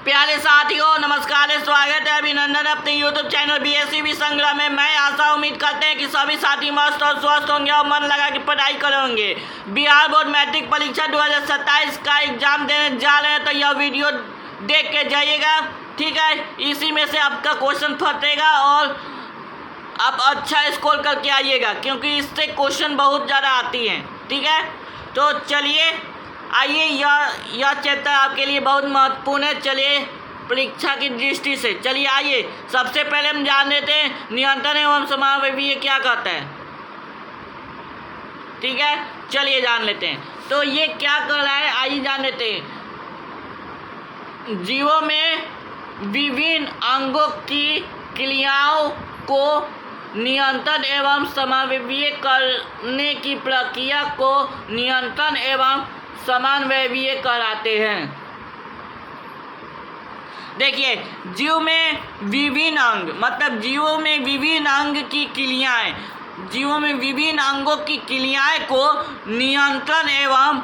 प्यारे साथियों नमस्कार है, स्वागत है, अभिनंदन अपने यूट्यूब चैनल बीएससी संग्राम में। मैं आशा उम्मीद करते हैं कि सभी साथी मस्त और स्वस्थ होंगे और मन लगा के पढ़ाई करेंगे। बिहार बोर्ड मैट्रिक परीक्षा 2027 का एग्जाम देने जा रहे हैं, तो यह वीडियो देख के जाइएगा, ठीक है। इसी में से आपका क्वेश्चन फटेगा और आप अच्छा स्कोर करके आइएगा, क्योंकि इससे क्वेश्चन बहुत ज़्यादा आती हैं, ठीक है। तो चलिए आइए, यह चैप्टर आपके लिए बहुत महत्वपूर्ण है। चलिए परीक्षा की दृष्टि से चलिए आइए, सबसे पहले हम जान लेते हैं नियंत्रण एवं समावेशी क्या कहता है, ठीक है। चलिए जान लेते हैं तो ये क्या कर रहा है, आइए जान लेते हैं। जीवों में विभिन्न अंगों की क्रियाओं को नियंत्रण एवं समावेशी करने की प्रक्रिया को नियंत्रण एवं समन्वय कहलाते हैं। देखिए, जीव में विभिन्न अंग मतलब जीवों में विभिन्न अंग की क्रियाएं, जीवों में विभिन्न अंगों की क्रियाएं को नियंत्रण एवं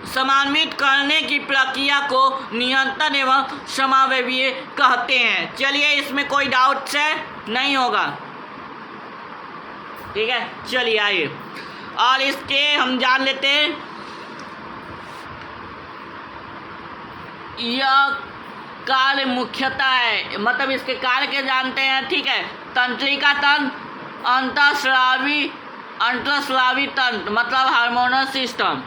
समन्वित करने की प्रक्रिया को नियंत्रण एवं समन्वय कहते हैं। चलिए, इसमें कोई डाउट्स है नहीं होगा, ठीक है। चलिए आइए और इसके हम जान लेते हैं यह कार्य मुख्यतः है, मतलब इसके कार्य के जानते हैं, ठीक है। तंत्रिका तंत्र, अंतःस्रावी तंत्र मतलब हार्मोनल सिस्टम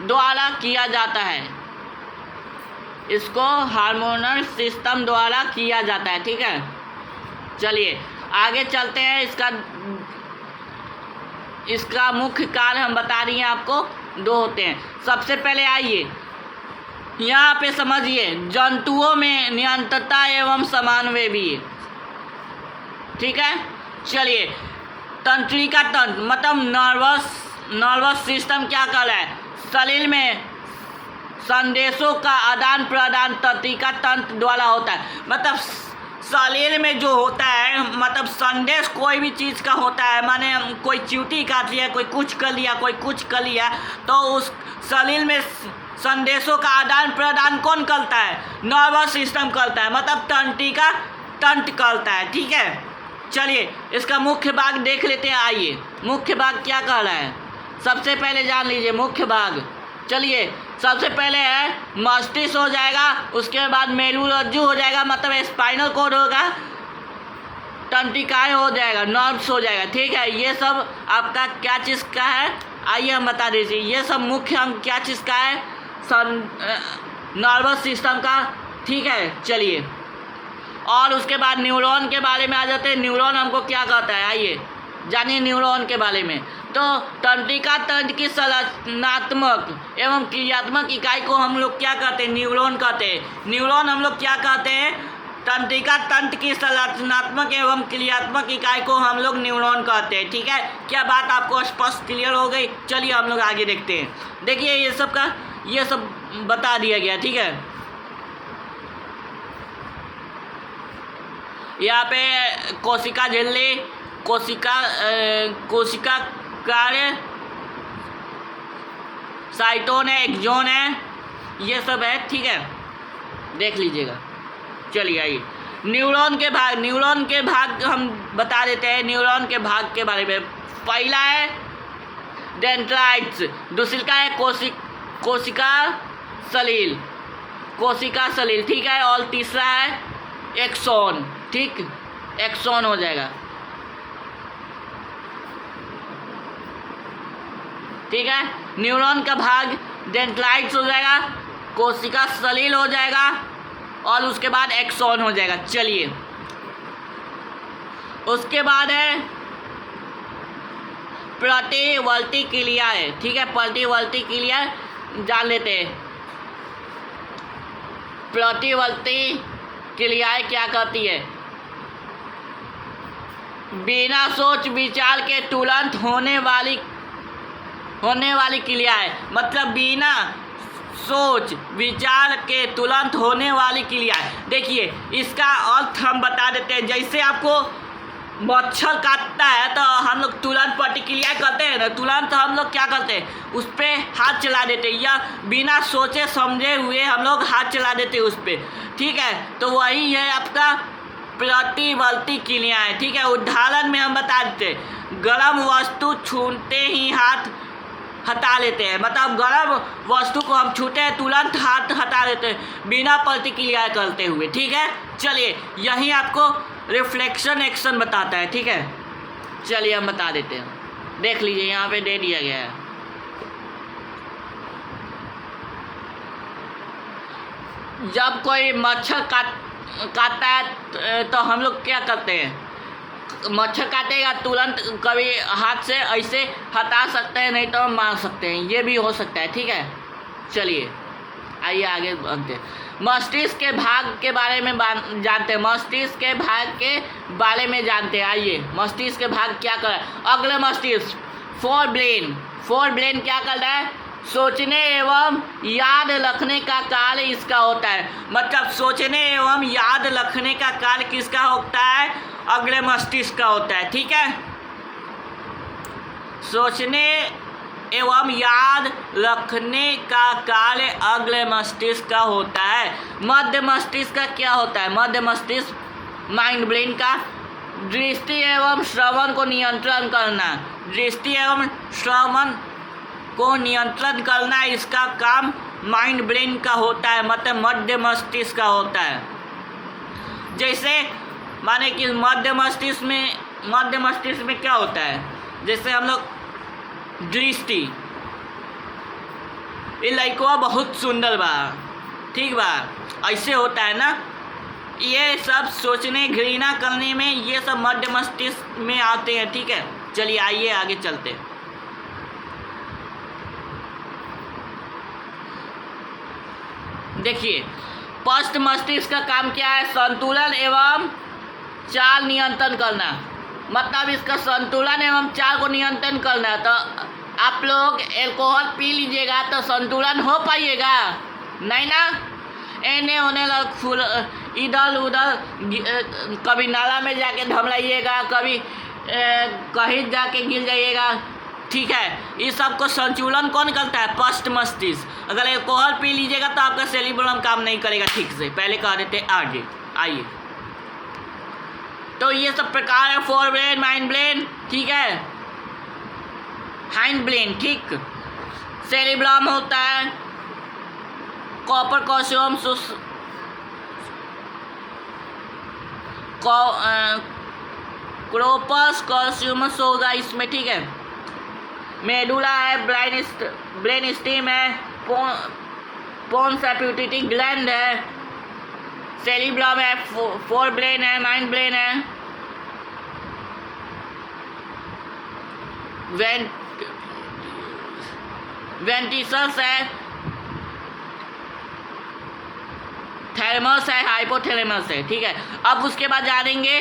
द्वारा किया जाता है, इसको हार्मोनल सिस्टम द्वारा किया जाता है, ठीक है। चलिए आगे चलते हैं। इसका मुख्य कार्य हम बता रही हैं आपको, दो होते हैं। सबसे पहले आइए यहाँ पे समझिए, जंतुओं में नियंत्रणता एवं समन्वय भी, ठीक है। चलिए, तंत्रिका तंत्र मतलब नर्वस सिस्टम क्या कर रहा है, शरीर में संदेशों का आदान प्रदान तंत्रिका तंत्र द्वारा होता है। मतलब शरीर में जो होता है, मतलब संदेश कोई भी चीज़ का होता है, माने कोई चींटी काट लिया, कोई कुछ कर लिया, कोई कुछ कर लिया, तो उस शरीर में संदेशों का आदान प्रदान कौन करता है, नर्वस सिस्टम करता है, मतलब तंत्रिका तंत्र करता है, ठीक है। चलिए इसका मुख्य भाग देख लेते हैं। आइए, मुख्य भाग क्या कह रहा है, सबसे पहले जान लीजिए मुख्य भाग। चलिए, सबसे पहले है मस्तिष्क हो जाएगा, उसके बाद मेरुरज्जु हो जाएगा, मतलब स्पाइनल कॉर्ड होगा, तंत्रिकाएं हो जाएगा, नर्व्स हो जाएगा, ठीक है। ये सब आपका क्या चीज़ का है, आइए हम बता दीजिए। ये सब मुख्य अंग क्या चीज़ का है, नर्वस सिस्टम का, ठीक है। चलिए और उसके बाद न्यूरॉन के बारे में आ जाते हैं। न्यूरॉन हमको क्या कहता है, आइए जानिए न्यूरॉन के बारे में। तो तंत्रिका तंत्र की संरचनात्मक एवं क्रियात्मक इकाई को हम लोग क्या कहते हैं, न्यूरॉन कहते हैं। न्यूरॉन हम लोग क्या कहते हैं, तंत्रिका तंत्र की संरचनात्मक एवं क्रियात्मक इकाई को हम लोग न्यूरॉन कहते हैं, ठीक है। क्या बात आपको स्पष्ट क्लियर हो गई। चलिए हम लोग आगे देखते हैं। देखिए ये सब बता दिया गया, ठीक है। यहाँ पे कोशिका झिल्ली, कोशिका कार्य, साइटोन है, एक्सोन है, ये सब है, ठीक है, देख लीजिएगा। चलिए आइए, न्यूरॉन के भाग हम बता देते हैं। न्यूरॉन के भाग के बारे में, पहला है डेंड्राइट्स, दूसरी का है कोशिका सलील, ठीक है, और तीसरा है एक्सोन, ठीक, एक्सोन हो जाएगा, ठीक है। न्यूरॉन का भाग डेंड्राइट्स हो जाएगा, कोशिका सलील हो जाएगा और उसके बाद एक्सोन हो जाएगा। चलिए उसके बाद है प्रतिवर्ती क्रिया है, ठीक है। प्रतिवर्ती क्रिया जान लेते हैं। प्रतिवर्ती क्रियाएं क्या करती है, बिना सोच विचार के तुरंत होने वाली क्रिया है, मतलब बिना सोच विचार के तुरंत होने वाली क्रिया है। देखिए इसका अर्थ हम बता देते हैं। जैसे आपको मच्छर काटता है तो हम लोग तुरंत प्रतिक्रिया करते हैं ना, तुरंत हम लोग क्या करते हैं, उस पर हाथ चला देते हैं, या बिना सोचे समझे हुए हम लोग हाथ चला देते हैं उस पर। ठीक है, तो वही है आपका प्रतिवर्ती क्रिया है। ठीक है, उदाहरण में हम बता देते, गर्म वस्तु छूते ही हाथ हटा लेते हैं, मतलब गर्म वस्तु को हम छूते हैं तुरंत हाथ हटा लेते हैं बिना प्रतिक्रिया करते हुए। ठीक है, चलिए यही आपको रिफ्लेक्शन एक्शन बताता है। ठीक है, चलिए हम बता देते हैं, देख लीजिए यहाँ पे दे दिया गया है। जब कोई मच्छर काटता है तो हम लोग क्या करते हैं, मच्छर काटेगा तुरंत कभी हाथ से ऐसे हटा सकते हैं, नहीं तो मार सकते हैं, ये भी हो सकता है। ठीक है, चलिए आइए आगे बढ़ते हैं। मस्तिष्क के भाग के बारे में जानते हैं, मस्तिष्क के भाग के बारे में जानते हैं। आइए, मस्तिष्क के भाग क्या कर रहा है, अगले मस्तिष्क फोर ब्रेन क्या कर रहा है, सोचने एवं याद रखने का कार्य इसका होता है। मतलब सोचने एवं याद रखने का कार्य किसका होता है, अगले मस्तिष्क का होता है। ठीक है, सोचने एवं याद रखने का कार्य अगले मस्तिष्क का होता है। मध्य मस्तिष्क का क्या होता है, मध्य मस्तिष्क माइंड ब्रेन का दृष्टि एवं श्रवण को नियंत्रण करना, दृष्टि एवं श्रवण को नियंत्रण करना इसका काम माइंड ब्रेन का होता है, मतलब मध्य मस्तिष्क का होता है। जैसे माने कि मध्य मस्तिष्क में क्या होता है, जैसे हम लोग दृष्टि, ये लड़का बहुत सुंदर बा, ठीक बा, ऐसे होता है ना, ये सब सोचने घृणा करने में ये सब मध्य मस्तिष्क में आते हैं। ठीक है, चलिए आइए आगे चलते हैं। देखिए, पश्च मस्तिष्क का काम क्या है, संतुलन एवं चाल नियंत्रण करना, मतलब इसका संतुलन एवं चाल को नियंत्रण करना। तो आप लोग अल्कोहल पी लीजिएगा तो संतुलन हो पाइएगा नहीं ना, एने होने फूल इधर उधर, कभी नाला में जाके ढमलाइएगा, कभी कहीं जाके गिर जाइएगा। ठीक है, इस सब को संतुलन कौन करता है, पश्च मस्तिष्क। अगर अल्कोहल पी लीजिएगा तो आपका सेरिब्रम काम नहीं करेगा ठीक से, पहले कह देते आगे। आइए, तो ये सब प्रकार है, फोर ब्रेन, माइंड ब्रेन, ठीक है, हाइंड ब्रेन, ठीक, सेरिब्रम होता है, कॉपर कॉल्शियम क्रोपस कॉल्शियमस होगा इसमें। ठीक है, मेडुला है, ब्रेन स्टीम है, पोन्स है, पिट्यूटरी ग्लैंड है, सेरिब्रम है, फोर ब्रेन है, माइंड ब्रेन है, वेंट्रिकल्स है, थैलेमस है, हाइपोथैलेमस है। ठीक है, अब उसके बाद जानेंगे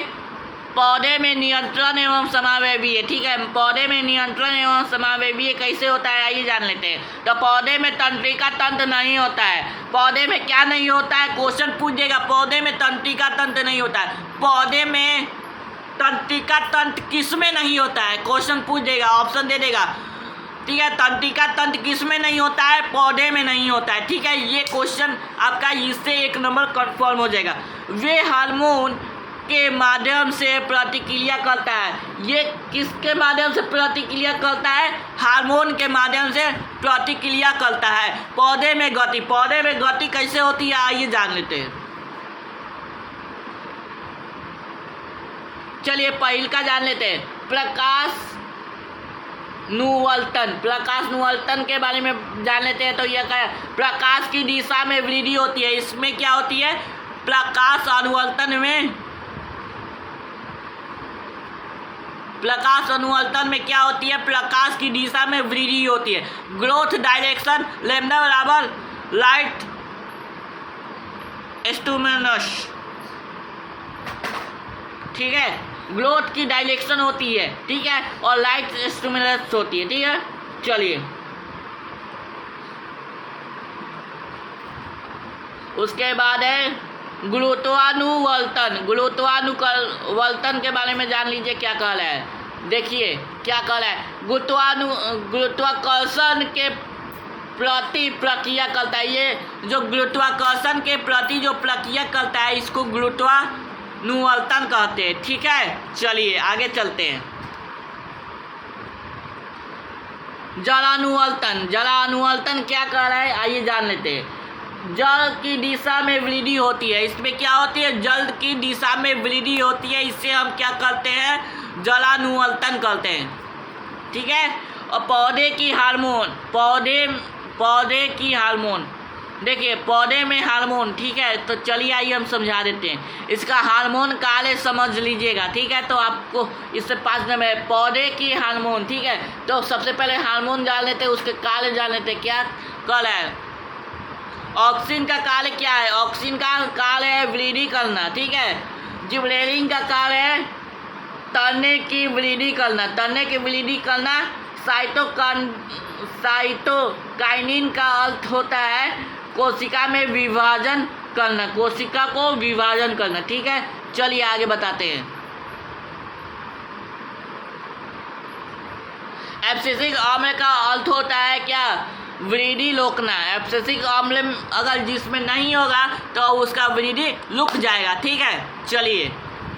पौधे में नियंत्रण एवं समावेशी है। ठीक है, पौधे में नियंत्रण एवं समावेशी कैसे होता है, आइए जान लेते हैं। तो पौधे में तंत्रिका तंत्र नहीं होता है, पौधे में क्या नहीं होता है, क्वेश्चन पूछिएगा, पौधे में तंत्रिका तंत्र नहीं होता है, पौधे में तंत्रिका तंत्र किस में नहीं होता है, क्वेश्चन पूछ देगा, ऑप्शन दे देगा। ठीक है, तंत्रिका तंत्र किस में नहीं होता है, पौधे में नहीं होता है। ठीक है, ये क्वेश्चन आपका इससे 1 नंबर कन्फर्म हो जाएगा। वे हार्मोन के माध्यम से प्रतिक्रिया करता है, ये किसके माध्यम से प्रतिक्रिया करता है, हार्मोन के माध्यम से प्रतिक्रिया करता है। पौधे में गति कैसे होती है, आइए जान लेते हैं। चलिए पहल का जान लेते हैं, प्रकाश नुवर्तन के बारे में जान लेते हैं। तो यह क्या है, प्रकाश की दिशा में वृद्धि होती है, इसमें क्या होती है, प्रकाश अनुवर्तन में क्या होती है, प्रकाश की दिशा में वृद्धि होती है। ग्रोथ डायरेक्शन लैम्डा बराबर लाइट स्टिमुलस, ठीक है, ग्रोथ की डायरेक्शन होती है, ठीक है, और लाइट स्टिमुलस होती है। ठीक है, चलिए उसके बाद है गुरुत्वानुवर्तन के बारे में जान लीजिए क्या कह रहा है। देखिए क्या कह रहा है, गुरुत्वाकर्षण के प्रति प्रक्रिया करता है। ये जो गुरुत्वाकर्षण के प्रति जो प्रक्रिया करता है इसको गुरुत्वानुवर्तन कहते हैं। ठीक है, चलिए आगे चलते हैं। जलानुवर्तन क्या कह रहा है, आइए जान लेते हैं। जल की दिशा में वृद्धि होती है, इसमें क्या होती है, जल की दिशा में वृद्धि होती है, इससे हम क्या करते हैं, जलानुवर्तन करते हैं। ठीक है, और पौधे की हार्मोन, देखिए पौधे में हार्मोन। ठीक है, तो चलिए आइए हम समझा देते हैं। इसका हार्मोन कार्य समझ लीजिएगा। ठीक है, तो आपको इससे 5 नंबर है पौधे की हार्मोन। ठीक है, तो सबसे पहले हार्मोन जान लेते हैं, उसके कार्य जान लेते हैं। क्या कार्य है, ऑक्सीजन का कार्य क्या है, ऑक्सीजन का कार्य है वृद्धि करना। ठीक है, जिबरेलिन का कार्य है तने की वृद्धि करना। साइटोकाइनिन का अर्थ होता है कोशिका में विभाजन करना, कोशिका को विभाजन करना। ठीक है, चलिए आगे बताते हैं। एब्सिसिक अम्ल का अर्थ होता है क्या, वृद्धि रोकना। एब्सिसिक अम्ल अगर जिसमें नहीं होगा तो उसका वृद्धि रुक जाएगा। ठीक है, चलिए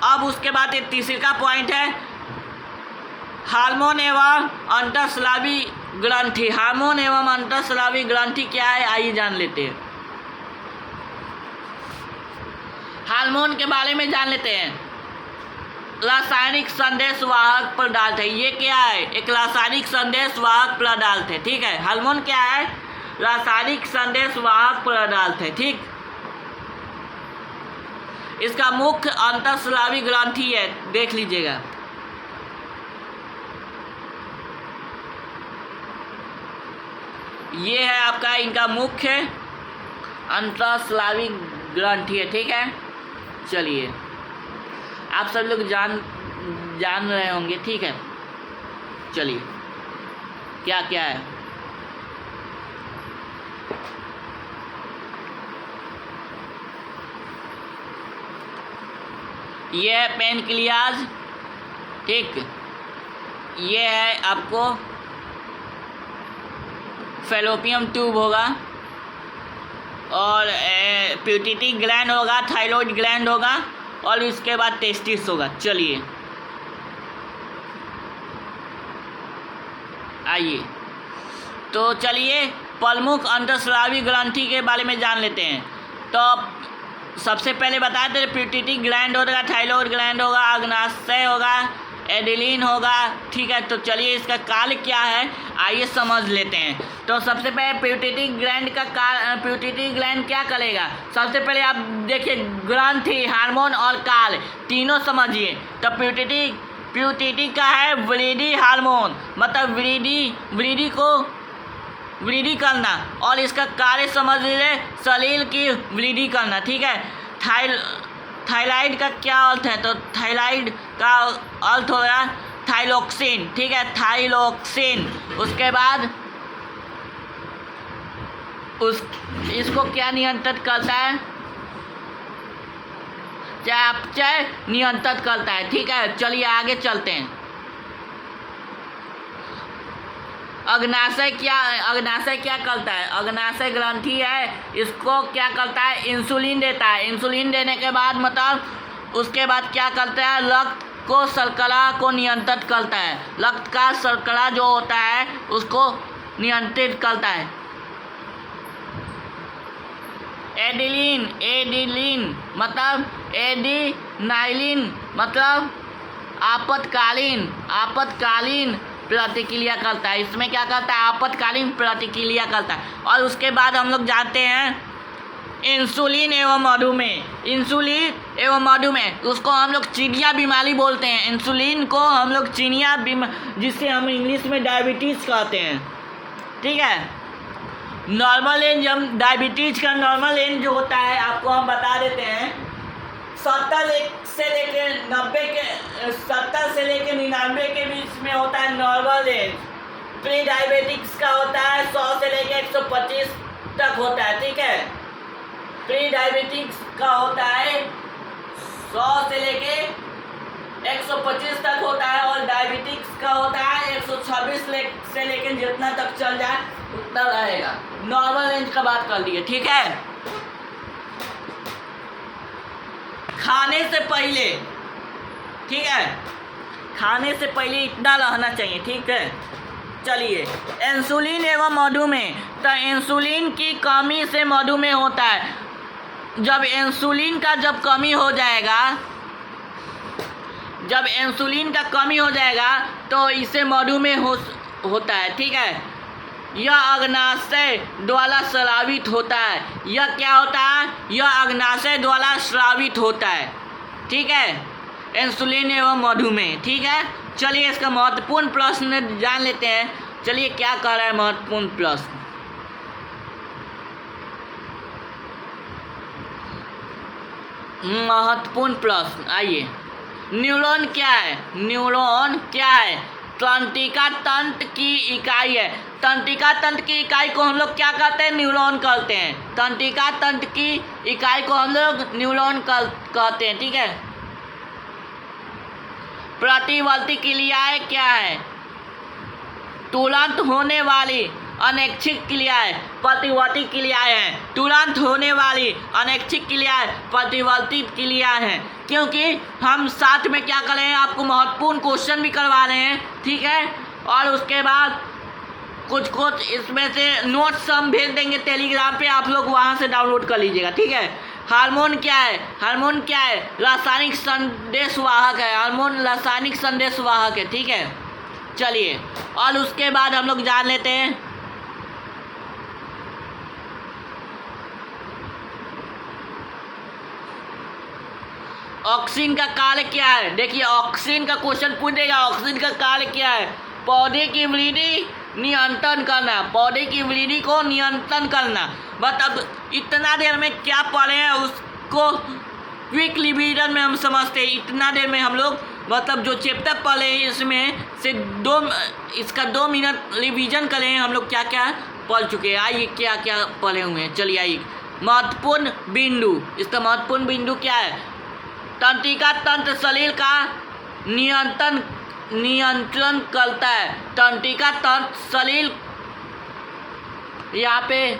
अब उसके बाद एक तीसरा पॉइंट है हार्मोन एवं अंतःस्रावी ग्रंथि। हार्मोन एवं अंतःस्रावी ग्रंथि क्या है, आइए जान लेते हैं। हार्मोन के बारे में जान लेते हैं। रासायनिक संदेशवाहक पदार्थ है, ये क्या है, एक रासायनिक संदेशवाहक पदार्थ है। ठीक है, हार्मोन क्या है, रासायनिक संदेशवाहक पदार्थ है। ठीक, इसका मुख्य अंतःस्रावी ग्रंथि है, देख लीजिएगा। ये है आपका इनका मुख्य अंतःस्रावी ग्रंथि है। ठीक है, चलिए आप सब लोग जान रहे होंगे। ठीक है, चलिए क्या क्या है, ये है पेनक्लियाज। ठीक, ये है आपको फैलोपियन ट्यूब होगा, और पिट्यूटरी ग्लैंड होगा, थायराइड ग्लैंड होगा, और इसके बाद टेस्टिस होगा। चलिए आइए, तो चलिए प्रमुख अंतःस्रावी ग्रंथि के बारे में जान लेते हैं। तो सबसे पहले बताए थे पिट्यूटरी ग्लैंड होगा, थायराइड ग्लैंड होगा, अग्नाशय होगा, एडिलीन होगा। ठीक है, तो चलिए इसका कार्य क्या है आइए समझ लेते हैं। तो सबसे पहले पिट्यूटरी ग्लैंड क्या करेगा, सबसे पहले आप देखिए ग्रंथि, हार्मोन और कार्य तीनों समझिए। तो पिट्यूटरी का है वृद्धि हार्मोन, मतलब वृद्धि करना, और इसका कार्य समझ लीजिए शरीर की वृद्धि करना। ठीक है, थायराइड का क्या अर्थ है, तो थायराइड का अर्थ हो गया थाइरोक्सिन। ठीक है, थाइरोक्सिन। उसके बाद इसको क्या नियंत्रित करता है, चयापचय नियंत्रित करता है। ठीक है, चलिए आगे चलते हैं। अग्नाशय क्या करता है, अग्नाशय ग्रंथि है, इसको क्या करता है, इंसुलिन देता है। इंसुलिन देने के बाद मतलब उसके बाद क्या करता है, रक्त को शर्करा को नियंत्रित करता है। रक्त का शर्करा जो होता है उसको नियंत्रित करता है। एडिलीन मतलब एडिनाइलिन मतलब आपातकालीन प्रतिक्रिया करता है। इसमें क्या करता है, आपातकालीन प्रतिक्रिया करता है। और उसके बाद हम लोग जानते हैं इंसुलिन एवं मधुमेह, उसको हम लोग चिनिया बीमारी बोलते हैं। इंसुलिन को हम लोग चिनिया जिससे हम इंग्लिश में डायबिटीज़ कहते हैं। ठीक है, नॉर्मल रेंज, हम डायबिटीज़ का नॉर्मल रेंज जो होता है आपको हम बता देते हैं 70 से लेकर 99 के बीच में होता है नॉर्मल रेंज। प्री डायबिटिक्स का होता है 100 से लेकर 125 तक होता है। ठीक है, प्री डायबिटिक्स का होता है 100 से लेके 125 तक होता है, और डायबिटिक्स का होता है 126 से लेके जितना तक चल जाए उतना रहेगा। नॉर्मल रेंज का बात कर दिए, ठीक है। खाने से पहले, ठीक है, खाने से पहले इतना रहना चाहिए, ठीक है। चलिए, इंसुलिन एवं मधुमेह। तो इंसुलिन की कमी से मधुमेह होता है। जब इंसुलिन का जब कमी हो जाएगा, जब इंसुलिन का कमी हो जाएगा तो इससे मधुमेह होता है, ठीक है। यह अग्नाशय द्वारा स्रावित होता है। यह क्या होता है? यह अग्नाशय द्वारा स्रावित होता है, ठीक है। इंसुलिन एवं मधुमेह, ठीक है। चलिए इसका महत्वपूर्ण प्रश्न जान लेते हैं। चलिए क्या कह रहा है महत्वपूर्ण प्रश्न। महत्वपूर्ण प्रश्न, आइए। न्यूरॉन क्या है? न्यूरॉन क्या है? तंत्रिका तंत्र की इकाई है। तंत्रिका तंत्र की इकाई को हम लोग क्या कहते हैं? न्यूरॉन कहते हैं। तंत्रिका तंत्र की इकाई को हम लोग न्यूरॉन कहते हैं, ठीक है। प्रतिवर्ती क्रियाएं क्या है? तुरंत होने वाली अनैच्छिक क्रियाएं प्रतिवर्ती क्रियाएं हैं। तुरंत होने वाली अनैच्छिक क्रियाएं प्रतिवर्ती क्रियाएं हैं। क्योंकि हम साथ में क्या कर रहे हैं, आपको महत्वपूर्ण क्वेश्चन भी करवा रहे हैं, ठीक है। और उसके बाद कुछ इसमें से नोट्स हम भेज देंगे टेलीग्राम पे, आप लोग वहाँ से डाउनलोड कर लीजिएगा, ठीक है। हार्मोन क्या है? हार्मोन क्या है? रासायनिक संदेशवाहक है। हार्मोन रासायनिक संदेशवाहक है, ठीक है। चलिए, और उसके बाद हम लोग जान लेते हैं ऑक्सीन का कार्य क्या है। देखिए, ऑक्सीन का क्वेश्चन पूछेगा, ऑक्सीन का कार्य क्या है? पौधे की वृद्धि नियंत्रण करना। पौधे की वृद्धि को नियंत्रण करना। बट अब इतना देर में क्या पढ़े हैं उसको क्विक रिवीजन में हम समझते हैं। इतना देर में हम लोग मतलब जो चैप्टर पढ़े हैं इसमें से इसका 2 मिनट रिवीजन करें हम लोग क्या क्या पढ़ चुके हैं। आइए क्या क्या पढ़े हुए हैं। चलिए आइए, महत्वपूर्ण बिंदु। इसका महत्वपूर्ण बिंदु क्या है? तंत्रिका तंत्र शरीर का नियंत्रण करता है। तंत्रिका तंत्र शरीर, यहाँ पे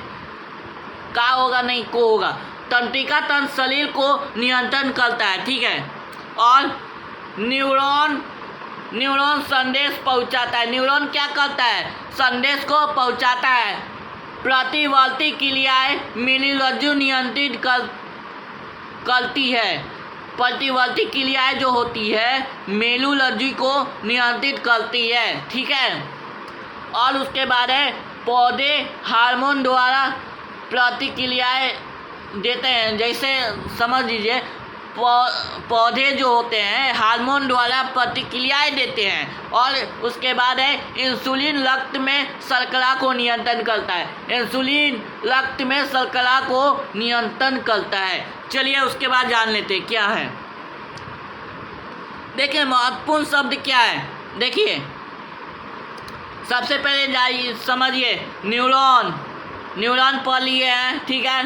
का होगा नहीं को होगा। तंत्रिका तंत्र शरीर को नियंत्रण करता है, ठीक है। और न्यूरॉन संदेश पहुंचाता है। न्यूरॉन क्या करता है? संदेश को पहुंचाता है। प्रतिवर्ती क्रियाएं मेरुरज्जु नियंत्रित करती है। प्रतिवर्ती क्रियाएं जो होती है मेरुरज्जु को नियंत्रित करती है, ठीक है। और उसके बाद है पौधे हार्मोन द्वारा प्रतिक्रियाएं देते हैं। जैसे समझ लीजिए, पौधे जो होते हैं हार्मोन द्वारा प्रतिक्रियाएं देते हैं। और उसके बाद है इंसुलिन रक्त में शर्करा को नियंत्रण करता है। इंसुलिन रक्त में शर्करा को नियंत्रण करता है। चलिए उसके बाद जान लेते हैं क्या है। देखिए महत्वपूर्ण शब्द क्या है। देखिए सबसे पहले जाइए समझिए, न्यूरॉन पढ़ लिए हैं, ठीक है।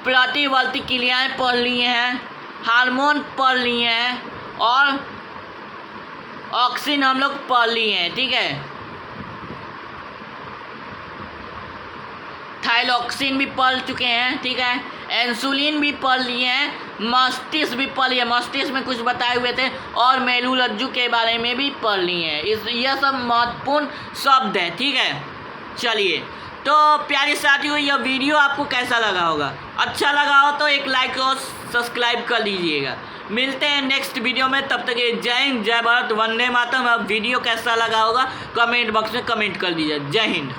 प्रतिवर्ती क्रियाएं पढ़ लिए हैं, हार्मोन पढ़ लिए हैं, और ऑक्सीन हम लोग पढ़ लिए हैं, ठीक है। थाइरोक्सिन भी पढ़ चुके हैं, ठीक है। इंसुलिन भी पढ़ लिए हैं, मस्तिष्क भी पढ़ लिए, मस्तिष्क में कुछ बताए हुए थे, और मेरुरज्जु के बारे में भी पढ़ लिए हैं। यह सब महत्वपूर्ण शब्द है, ठीक है। चलिए, तो प्यारे साथियों, यह वीडियो आपको कैसा लगा होगा? अच्छा लगा हो तो एक लाइक और सब्सक्राइब कर लीजिएगा। मिलते हैं नेक्स्ट वीडियो में, तब तक जय हिंद, जय भारत, वंदे मातरम। अब वीडियो कैसा लगा होगा कमेंट बॉक्स में कमेंट कर दीजिए। जय हिंद।